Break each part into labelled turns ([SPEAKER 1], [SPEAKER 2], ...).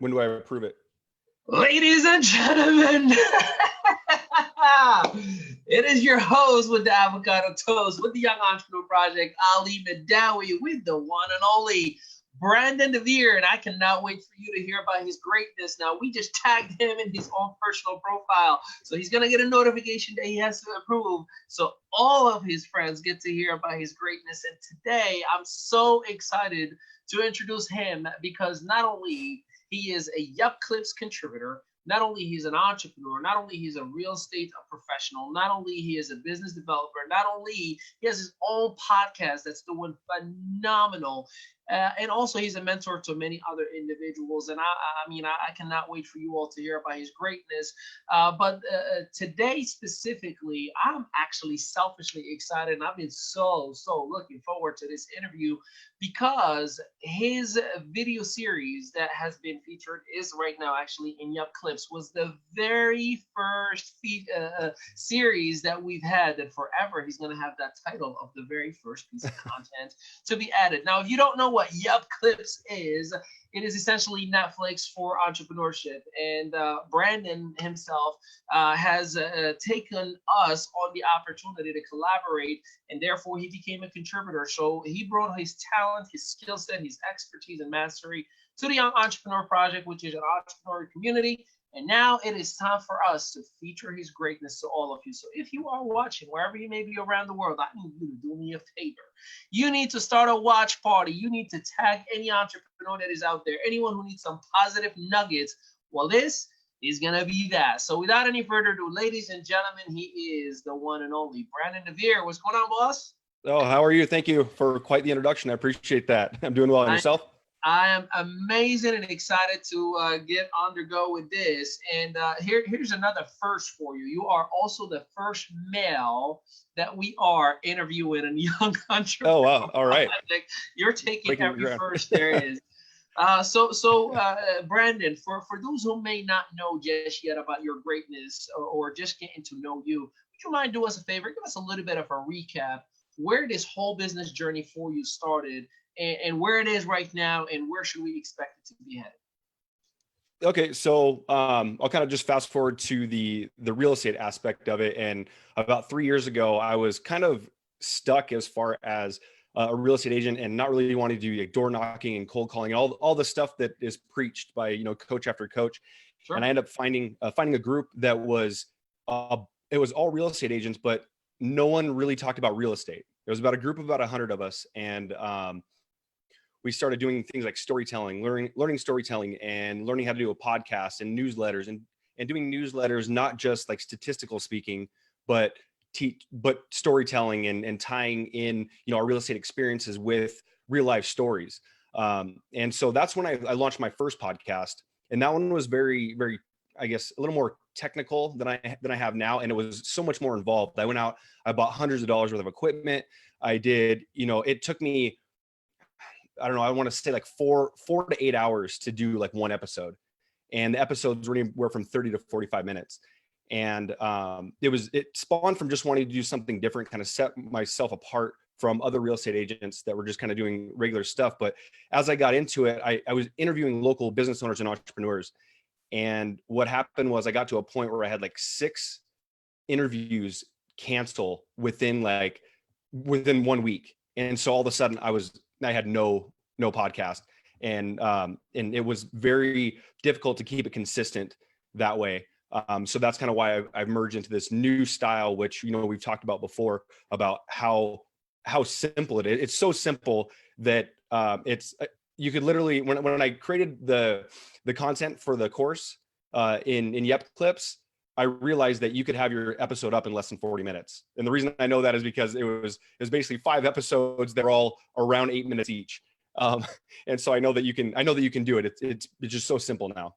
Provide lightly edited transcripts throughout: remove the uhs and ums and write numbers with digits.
[SPEAKER 1] When do I approve it?
[SPEAKER 2] Ladies and gentlemen, it is your host with the avocado toast, with the Young Entrepreneur Project, Ali Madawi, with the one and only Brandon DeVere, and I cannot wait for you to hear about his greatness. Now, we just tagged him in his own personal profile, so he's going to get a notification that he has to approve, so all of his friends get to hear about his greatness. And today, I'm so excited to introduce him because not only he is a Yup Clips contributor, not only he's an entrepreneur, not only he's a real estate professional, not only he is a business developer, not only he has his own podcast that's doing phenomenal, and also he's a mentor to many other individuals. And I cannot wait for you all to hear about his greatness. But today specifically, I'm actually selfishly excited, and I've been so looking forward to this interview because his video series that has been featured is right now actually in Yup Clips, was the very first series that we've had, that forever he's going to have that title of the very first piece of content to be added. Now, if you don't know what Yup Clips is, it is essentially Netflix for entrepreneurship. And Brandon himself has taken us on the opportunity to collaborate, and therefore he became a contributor. So he brought his talent, his skill set, his expertise and mastery to the Young Entrepreneur Project, which is an entrepreneur community. And now it is time for us to feature his greatness to all of you. So if you are watching, wherever you may be around the world, I need you to do me a favor. You need to start a watch party. You need to tag any entrepreneur that is out there, anyone who needs some positive nuggets. Well, this is going to be that. So without any further ado, ladies and gentlemen, he is the one and only Brandon DeVere. What's going on, boss?
[SPEAKER 1] Oh, how are you? Thank you for quite the introduction. I appreciate that. I'm doing well. And yourself?
[SPEAKER 2] I am amazing and excited to get undergo with this. And here's another first for you. You are also the first male that we are interviewing in Young Entrepreneur.
[SPEAKER 1] Oh, wow. All right.
[SPEAKER 2] You're taking every first there is. Brandon, for those who may not know just yet about your greatness or just getting to know you, would you mind doing us a favor? Give us a little bit of a recap where this whole business journey for you started, and where it is right now, and where should we expect it to be headed?
[SPEAKER 1] Okay, so I'll kind of just fast forward to the real estate aspect of it. And about 3 years ago, I was kind of stuck as far as a real estate agent and not really wanting to do like door knocking and cold calling and all the stuff that is preached by coach after coach. Sure. And I ended up finding a group that was it was all real estate agents, but no one really talked about real estate. It was about a group of about 100 of us, and we started doing things like storytelling, learning storytelling, and learning how to do a podcast and newsletters, and doing newsletters, not just like statistical speaking, but storytelling and tying in, our real estate experiences with real life stories. And so that's when I launched my first podcast, and that one was very, very, I guess, a little more technical than I have now. And it was so much more involved. I went out, I bought hundreds of dollars worth of equipment. I did, it took me, I don't know, I want to say like four to 8 hours to do like one episode. And the episodes were anywhere from 30 to 45 minutes. And it spawned from just wanting to do something different, kind of set myself apart from other real estate agents that were just kind of doing regular stuff. But as I got into it, I was interviewing local business owners and entrepreneurs. And what happened was I got to a point where I had like 6 interviews cancel within 1 week. And so all of a sudden I had no podcast, and it was very difficult to keep it consistent that way. So that's kind of why I've merged into this new style, which, we've talked about before, about how simple it is. It's so simple that you could literally, when I created the content for the course in Yup Clips, I realized that you could have your episode up in less than 40 minutes. And the reason I know that is because it was basically 5 episodes that are all around 8 minutes each. And so I know that you can do it. It's just so simple now.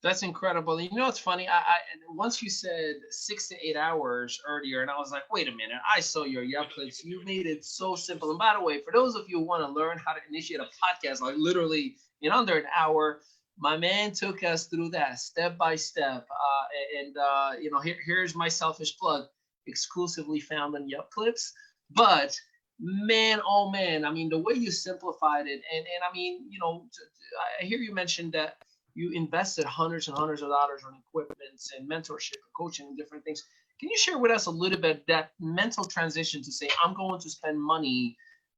[SPEAKER 2] That's incredible. It's funny. I once you said 6 to 8 hours earlier, and I was like, wait a minute. I saw your Yup Clips. You made it so simple. And by the way, for those of you who want to learn how to initiate a podcast, like literally in under an hour, my man took us through that step by step. Here's my selfish plug, exclusively found on Yup Clips. But Man, oh man, I mean, the way you simplified it, and I mean, I hear you mentioned that you invested hundreds and hundreds of dollars on equipments and mentorship and coaching and different things. Can you share with us a little bit that mental transition to say, I'm going to spend money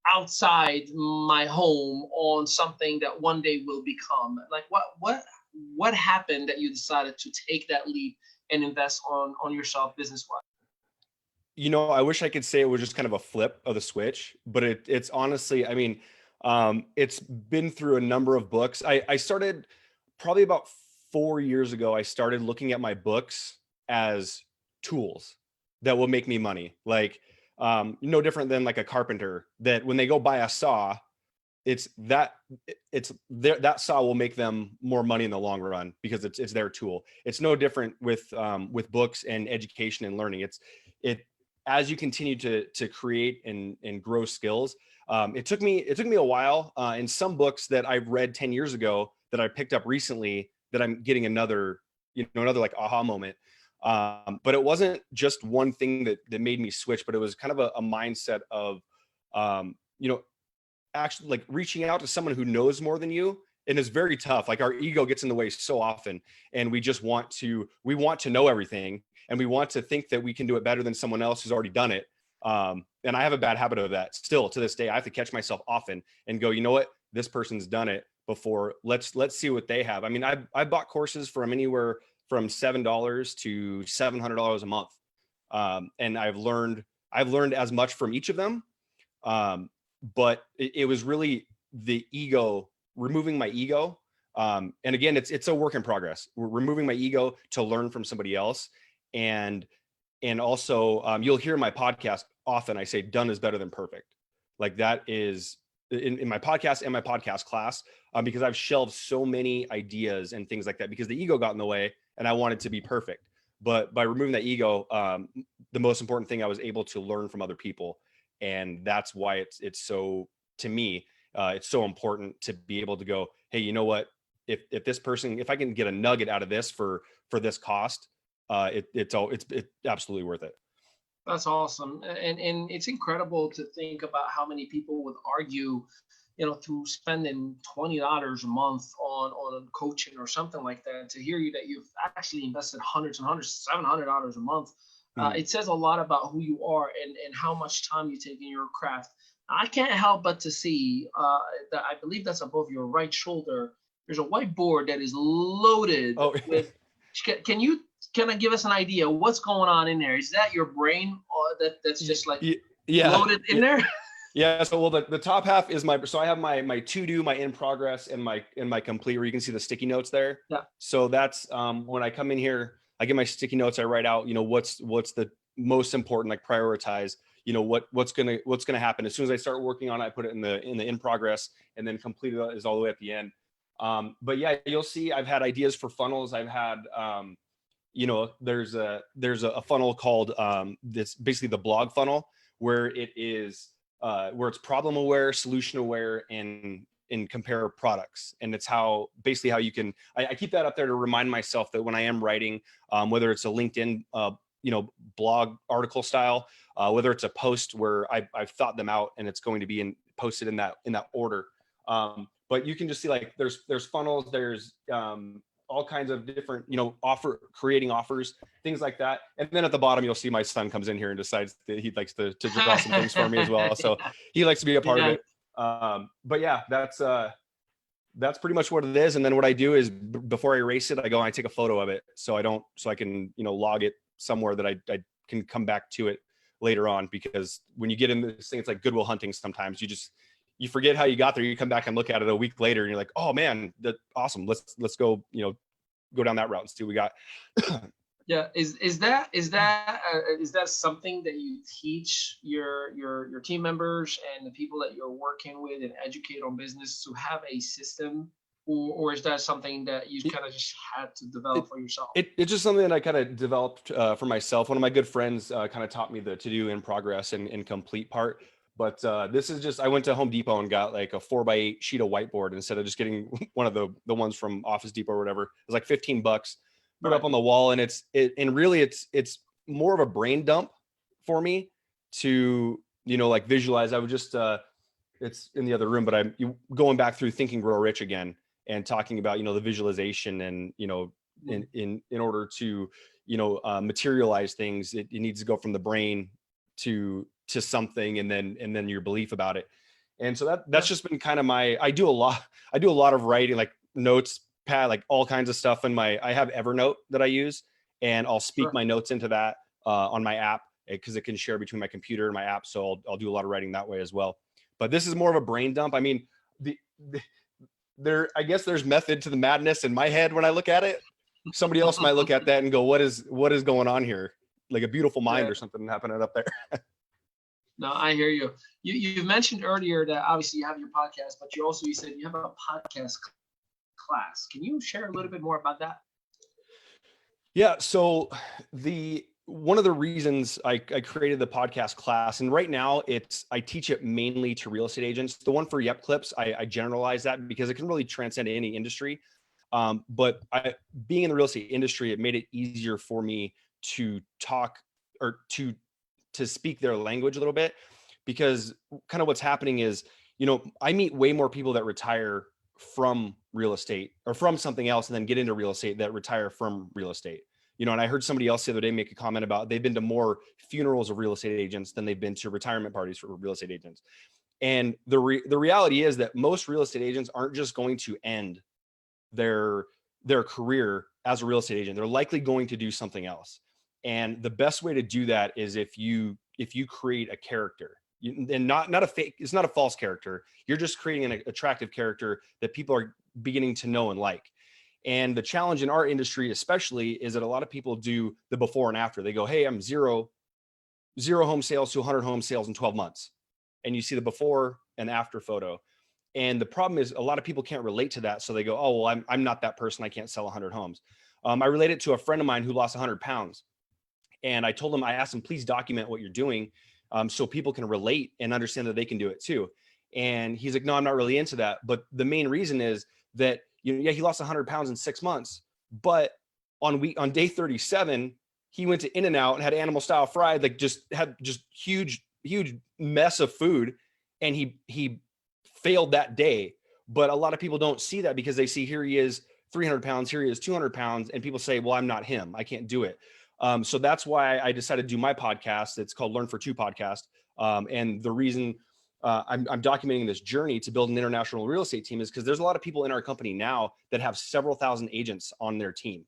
[SPEAKER 2] outside my home on something that one day will become? Like what happened that you decided to take that leap and invest on yourself business wise?
[SPEAKER 1] I wish I could say it was just kind of a flip of the switch, but it's honestly, I mean, it's been through a number of books. I started probably about 4 years ago. I started looking at my books as tools that will make me money. Like, no different than like a carpenter that when they go buy a saw, it's that that saw will make them more money in the long run because it's their tool. It's no different with books and education and learning. It as you continue to create and grow skills. It took me a while. In some books that I've read 10 years ago that I picked up recently, that I'm getting another like aha moment. But it wasn't just one thing that made me switch, but it was kind of a mindset of actually like reaching out to someone who knows more than you. And it's very tough. Like our ego gets in the way so often, and we want to know everything, and we want to think that we can do it better than someone else who's already done it. And I have a bad habit of that still to this day. I have to catch myself often and go, you know what, this person's done it before. Let's see what they have. I mean, I bought courses from anywhere from $7 to $700 a month. And I've learned as much from each of them. But it was really the ego, removing my ego. And again, it's a work in progress. We're removing my ego to learn from somebody else. And also you'll hear in my podcast often I say done is better than perfect. Like that is in my podcast and my podcast class, because I've shelved so many ideas and things like that because the ego got in the way and I wanted to be perfect. But by removing that ego, the most important thing, I was able to learn from other people. And that's why it's so, to me, it's so important to be able to go, hey, you know what, if this person, if I can get a nugget out of this for this cost, it's absolutely worth it.
[SPEAKER 2] That's awesome. And it's incredible to think about how many people would argue, through spending $20 a month on coaching or something like that. To hear you that you've actually invested hundreds and hundreds, $700 a month, it says a lot about who you are and how much time you take in your craft. I can't help but to see that I believe that's above your right shoulder. There's a whiteboard that is loaded with. Can you kind of give us an idea what's going on in there? Is that your brain, or that's just like loaded in there?
[SPEAKER 1] Yeah. So, well, the top half is so I have my to do, my in progress, and my complete, where you can see the sticky notes there.
[SPEAKER 2] Yeah.
[SPEAKER 1] So that's when I come in here, I get my sticky notes. I write out, what's the most important, like prioritize, what's gonna happen as soon as I start working on it. I put it in the in progress, and then complete is all the way at the end. But yeah, you'll see I've had ideas for funnels. I've had there's a funnel called this, basically the blog funnel, where it is where it's problem aware, solution aware, and compare products. And it's basically how you can, I keep that up there to remind myself that when I am writing, whether it's a LinkedIn blog article style, whether it's a post where I've thought them out and it's going to be posted in that order. But you can just see, like, there's funnels, there's all kinds of different, creating offers, things like that. And then at the bottom, you'll see my son comes in here and decides that he likes to draw some things for me as well. So he likes to be a part of it. But yeah, that's pretty much what it is. And then what I do is before I erase it, I go and I take a photo of it so I can, log it somewhere that I can come back to it later on. Because when you get in this thing, it's like Goodwill Hunting. Sometimes you forget how you got there. You come back and look at it a week later and you're like, oh man, that's awesome. Let's go, go down that route and see what we got.
[SPEAKER 2] Yeah. Is that something that you teach your team members and the people that you're working with and educate on business, to have a system, or is that something that you kind of just had to develop for yourself?
[SPEAKER 1] It's just something that I kind of developed for myself. One of my good friends kind of taught me the to do, in progress, and complete part. But this is just, I went to Home Depot and got like a 4x8 sheet of whiteboard instead of just getting one of the ones from Office Depot or whatever. It was like $15. Put it up on the wall, and it's more of a brain dump for me to like visualize. I would just, it's in the other room, but I'm going back through Think and Grow Rich again and talking about, the visualization and, in order to, materialize things, it needs to go from the brain to something, and then your belief about it. And so that's just been kind of I do a lot of writing, like notes pad, like all kinds of stuff I have Evernote that I use, and I'll speak my notes into that on my app, because it can share between my computer and my app. So I'll do a lot of writing that way as well. But this is more of a brain dump. I mean, I guess there's method to the madness in my head when I look at it. Somebody else might look at that and go, what is going on here? Like a beautiful mind or something happening up there.
[SPEAKER 2] No, I hear you. You mentioned earlier that obviously you have your podcast, but you said you have a podcast class. Can you share a little bit more about that?
[SPEAKER 1] Yeah. So one of the reasons I created the podcast class, and right now I teach it mainly to real estate agents. The one for Yep Clips, I generalize that because it can really transcend any industry. But being in the real estate industry, it made it easier for me to talk or to speak their language a little bit, because kind of what's happening is, I meet way more people that retire from real estate or from something else and then get into real estate that retire from real estate. And I heard somebody else the other day make a comment about they've been to more funerals of real estate agents than they've been to retirement parties for real estate agents. And the reality is that most real estate agents aren't just going to end their career as a real estate agent. They're likely going to do something else. And the best way to do that is if you create a character, and not a fake, it's not a false character. You're just creating an attractive character that people are beginning to know and like. And the challenge in our industry, especially, is that a lot of people do the before and after. They go, hey, I'm zero home sales to 100 home sales in 12 months. And you see the before and after photo. And the problem is a lot of people can't relate to that. So they go, oh, well, I'm not that person. I can't sell 100 homes. I related to a friend of mine who lost 100 pounds. And I asked him, please document what you're doing so people can relate and understand that they can do it too. And he's like, no, I'm not really into that. But the main reason is that, he lost 100 pounds in 6 months. But on day 37, he went to In-N-Out and had animal style fried, like had huge mess of food. And he failed that day. But a lot of people don't see that because they see here he is 300 pounds, here he is 200 pounds. And people say, well, I'm not him. I can't do it. So that's why I decided to do my podcast. It's called Learn for Two podcast. And the reason I'm documenting this journey to build an international real estate team is because there's a lot of people in our company now that have several thousand agents on their team.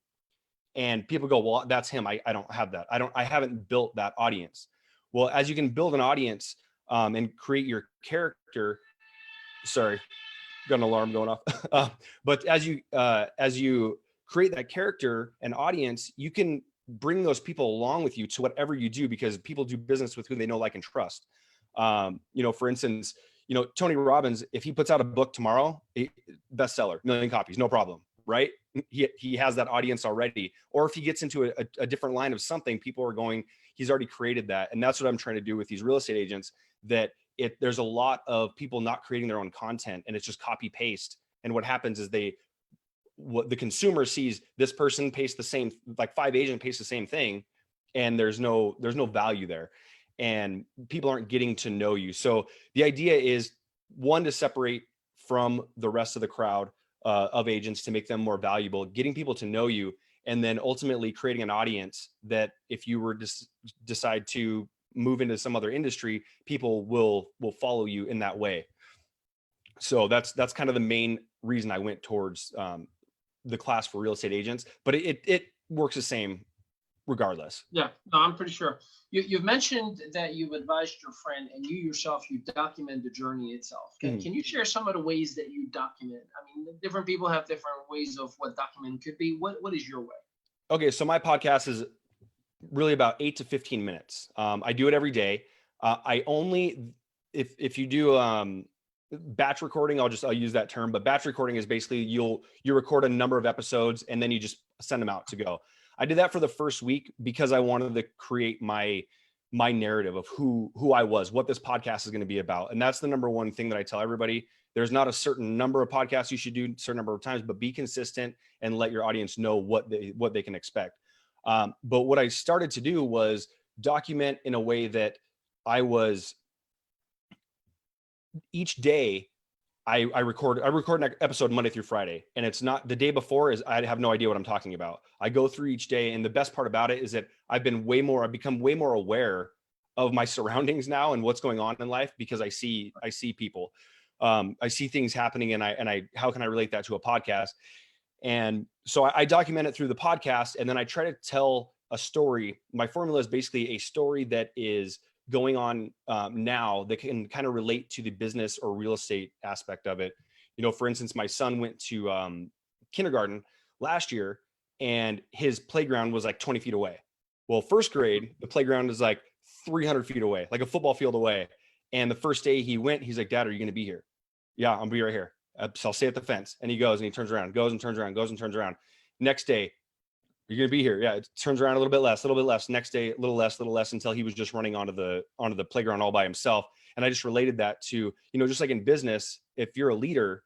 [SPEAKER 1] And people go, well, that's him. I don't have that. I haven't built that audience. Well, as you can build an audience and create your character, sorry, got an alarm going off. But as you create that character and audience, you can bring those people along with you to whatever you do, because people do business with who they know, like, and trust. For instance, Tony Robbins, if he puts out a book tomorrow, bestseller, 1 million copies, no problem, right? He has that audience already. Or if he gets into a different line of something, people are going, he's already created that. And that's what I'm trying to do with these real estate agents, that there's a lot of people not creating their own content, and it's just copy paste. And what happens is what the consumer sees, this person pastes the same, like 5 agents paste the same thing, and there's no value there, and people aren't getting to know you. So the idea is, one, to separate from the rest of the crowd of agents, to make them more valuable, getting people to know you, and then ultimately creating an audience that if you were to decide to move into some other industry, people will follow you in that way. So that's kind of the main reason I went towards the class for real estate agents, but it works the same regardless.
[SPEAKER 2] Yeah, no, I'm pretty sure. You've mentioned that you've advised your friend, and you yourself, you document the journey itself. Can you share some of the ways that you document? I mean, different people have different ways of what documenting could be. What is your way? Okay,
[SPEAKER 1] so my podcast is really about 8 to 15 minutes. I do it every day. I only, if you do batch recording, I'll use that term, but batch recording is basically you record a number of episodes and then you just send them out to go. I did that for the first week because I wanted to create my narrative of who I was, what this podcast is going to be about. And that's the number one thing that I tell everybody. There's not a certain number of podcasts you should do a certain number of times, but be consistent and let your audience know what they can expect. But what I started to do was document in a way that I was each day I record an episode Monday through Friday, and it's not the day before is I have no idea what I'm talking about. I go through each day, and the best part about it is that I've become way more aware of my surroundings now and what's going on in life, because I see people, I see things happening, and I how can I relate that to a podcast? And so I document it through the podcast, and then I try to tell a story. My formula is basically a story that is going on now that can kind of relate to the business or real estate aspect of it. For instance, my son went to kindergarten last year, and his playground was like 20 feet away. Well, first grade, the playground is like 300 feet away, like a football field away. And the first day he went, he's like, "Dad, are you going to be here?" "Yeah, I'll be right here. So I'll stay at the fence." And he goes and he turns around, goes and turns around, goes and turns around. Next day, "You're going to be here." "Yeah." It turns around a little bit less. Next day, a little less, until he was just running onto the playground all by himself. And I just related that to, just like in business, if you're a leader,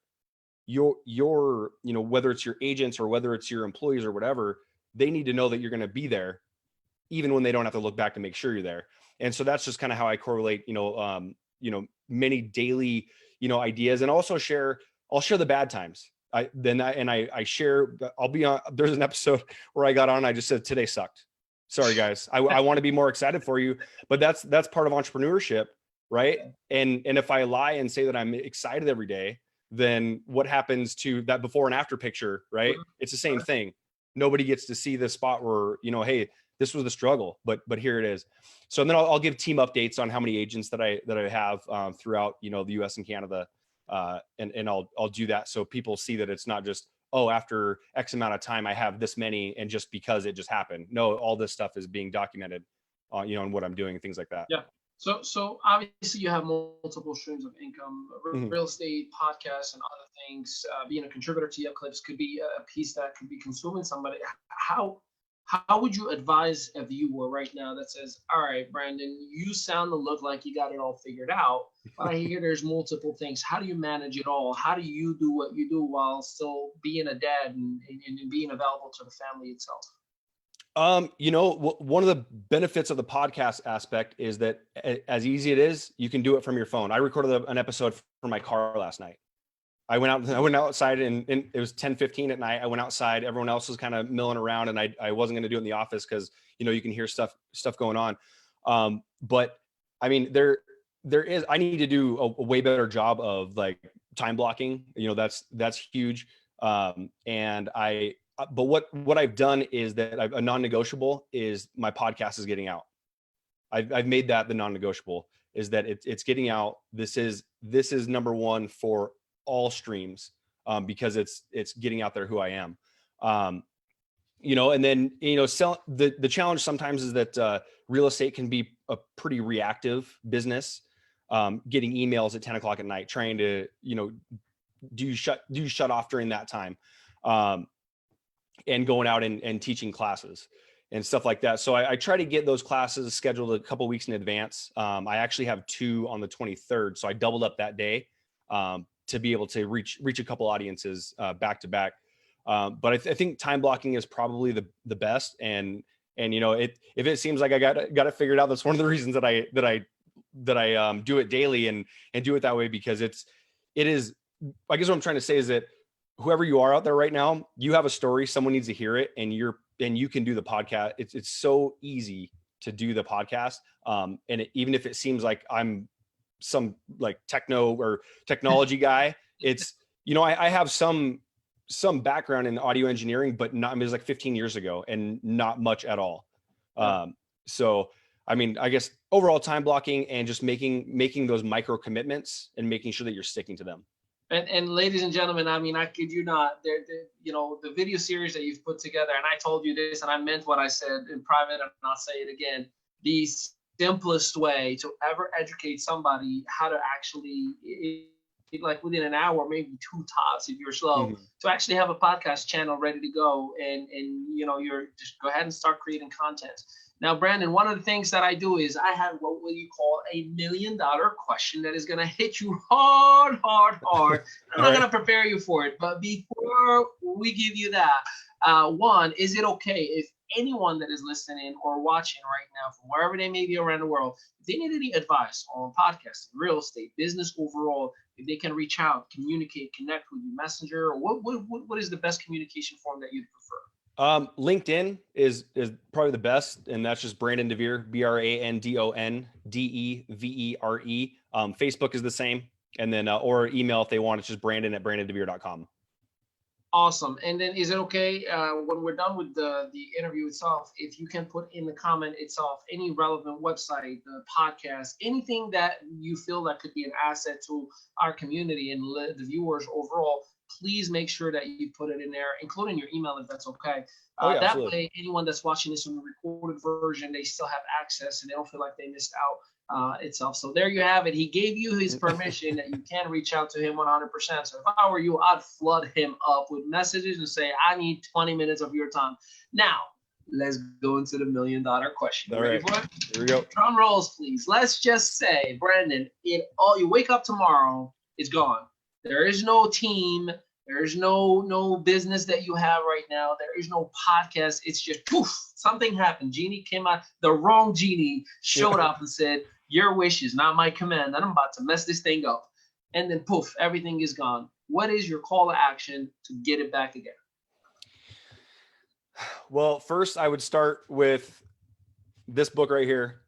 [SPEAKER 1] your whether it's your agents or whether it's your employees or whatever, they need to know that you're going to be there, even when they don't have to look back to make sure you're there. And so that's just kind of how I correlate, many daily, ideas, and also I'll share the bad times. I share, I'll be on, there's an episode where I got on, I just said, "Today sucked. Sorry guys. I want to be more excited for you." But that's part of entrepreneurship, right? And if I lie and say that I'm excited every day, then what happens to that before and after picture, right? It's the same thing. Nobody gets to see the spot where, hey, this was the struggle, but here it is. So then I'll give team updates on how many agents that I have throughout, the US and Canada. And I'll do that so people see that it's not just, oh, after X amount of time I have this many, and just because it just happened. No, all this stuff is being documented, and what I'm doing and things like that.
[SPEAKER 2] Yeah. So obviously you have multiple streams of income, real estate, podcasts, and other things. Being a contributor to your clips could be a piece that could be consuming somebody. How would you advise a viewer right now that says, "All right, Brandon, you sound to look like you got it all figured out, but I hear there's multiple things. How do you manage it all? How do you do what you do while still being a dad and being available to the family itself?"
[SPEAKER 1] One of the benefits of the podcast aspect is that as easy it is, you can do it from your phone. I recorded an episode from my car last night. I went outside and it was 10:15 at night. I went outside. Everyone else was kind of milling around, and I wasn't going to do it in the office because, you can hear stuff going on. But I mean, there is, I need to do a way better job of like time blocking, that's huge. But what I've done is that a non-negotiable is my podcast is getting out. I've made that the non-negotiable, is that it's getting out. This is number one for all streams, because it's getting out there who I am. And then, the challenge sometimes is that real estate can be a pretty reactive business. Getting emails at 10 o'clock at night, trying to, do you shut off during that time? And going out and teaching classes and stuff like that. So I try to get those classes scheduled a couple weeks in advance. I actually have 2 on the 23rd. So I doubled up that day to be able to reach a couple audiences back to back. But I think time blocking is probably the best. And if it seems like I got it figured out, that's one of the reasons that I do it daily and do it that way, because it is, I guess what I'm trying to say is that whoever you are out there right now, you have a story, someone needs to hear it, and you can do the podcast. It's so easy to do the podcast. Even if it seems like I'm some like techno or technology guy, it's, I have some background in audio engineering, but not, it was like 15 years ago and not much at all. So, I mean, I guess overall time blocking and just making those micro commitments and making sure that you're sticking to them.
[SPEAKER 2] And ladies and gentlemen, I mean, I kid you not, the video series that you've put together, and I told you this, and I meant what I said in private, and I'll say it again, the simplest way to ever educate somebody how to actually, like within an hour, maybe 2 tops if you're slow, to actually have a podcast channel ready to go, and you're just go ahead and start creating content. Now, Brandon, one of the things that I do is I have what will you call $1 million question that is going to hit you hard. I'm not going to prepare you for it, but before we give you that, one, is it okay if anyone that is listening or watching right now from wherever they may be around the world, if they need any advice on podcasting, real estate, business overall, if they can reach out, communicate, connect with you, Messenger, or what is the best communication form that you'd prefer?
[SPEAKER 1] LinkedIn is probably the best, and that's just Brandon DeVere, BrandonDevere. Facebook is the same, and then or email if they want. It's just Brandon@BrandonDeVere.com.
[SPEAKER 2] Awesome. And then is it okay when we're done with the interview itself, if you can put in the comment itself any relevant website, the podcast, anything that you feel that could be an asset to our community and the viewers overall, please make sure that you put it in there, including your email if that's okay. That
[SPEAKER 1] absolutely.
[SPEAKER 2] way, anyone that's watching this on the recorded version, they still have access and they don't feel like they missed out itself. So there you have it. He gave you his permission that you can reach out to him 100%. So if I were you, I'd flood him up with messages and say, I need 20 minutes of your time. Now, let's go into the $1 million question.
[SPEAKER 1] All right.
[SPEAKER 2] For it?
[SPEAKER 1] Here we go.
[SPEAKER 2] Drum rolls, please. Let's just say, Brandon, you wake up tomorrow, it's gone. There is no team. There's no business that you have right now. There is no podcast. It's just poof, something happened. Genie came out. The wrong genie showed up and said, your wish is not my command, and I'm about to mess this thing up. And then poof, everything is gone. What is your call to action to get it back again?
[SPEAKER 1] Well, first I would start with this book right here,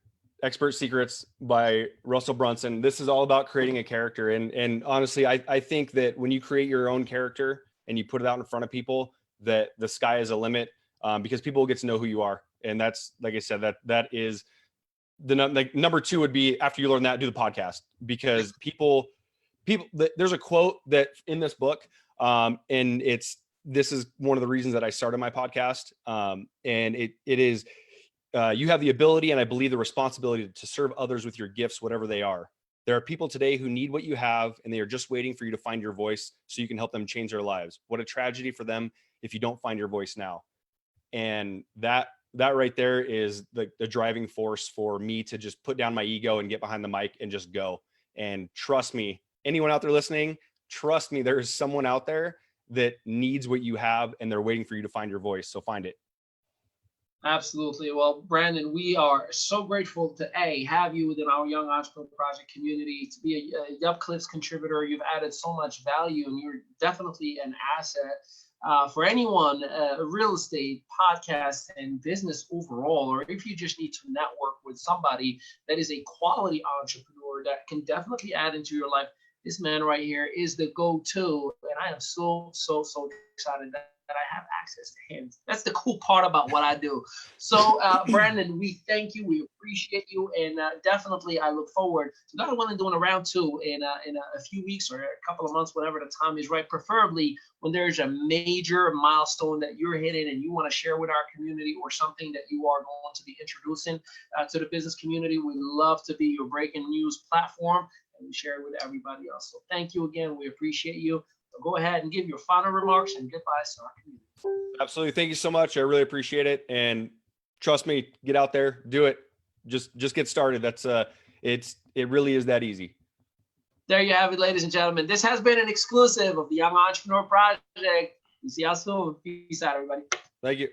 [SPEAKER 1] Expert Secrets by Russell Brunson. This is all about creating a character. And honestly, I think that when you create your own character and you put it out in front of people, that the sky is a limit, because people will get to know who you are. And that's, like I said, that is number two would be, after you learn that, do the podcast, because people, there's a quote that in this book, and this is one of the reasons that I started my podcast. And it is, you have the ability, and I believe the responsibility, to serve others with your gifts, whatever they are. There are people today who need what you have, and they are just waiting for you to find your voice so you can help them change their lives. What a tragedy for them if you don't find your voice now. And that right there is the driving force for me to just put down my ego and get behind the mic and just go. And trust me, anyone out there listening, trust me, there is someone out there that needs what you have, and they're waiting for you to find your voice. So find it.
[SPEAKER 2] Absolutely. Well, Brandon, we are so grateful to have you within our Young Entrepreneur Project community, to be a Yup Clips contributor. You've added so much value, and you're definitely an asset for anyone, real estate, podcast, and business overall, or if you just need to network with somebody that is a quality entrepreneur that can definitely add into your life. This man right here is the go-to, and I am so excited that I have access to him. That's the cool part about what I do. So, Brandon, we thank you. We appreciate you. And definitely I look forward to God willing doing a round two in a few weeks or a couple of months, whenever the time is right, preferably when there's a major milestone that you're hitting and you want to share with our community, or something that you are going to be introducing to the business community. We love to be your breaking news platform, and we share it with everybody else. So thank you again. We appreciate you. So go ahead and give your final remarks and goodbye to our community.
[SPEAKER 1] Absolutely. Thank you so much. I really appreciate it. And trust me, get out there, do it. Just get started. That's it really is that easy.
[SPEAKER 2] There you have it, ladies and gentlemen. This has been an exclusive of the Young Entrepreneur Project. We see you soon. Peace out, everybody.
[SPEAKER 1] Thank you.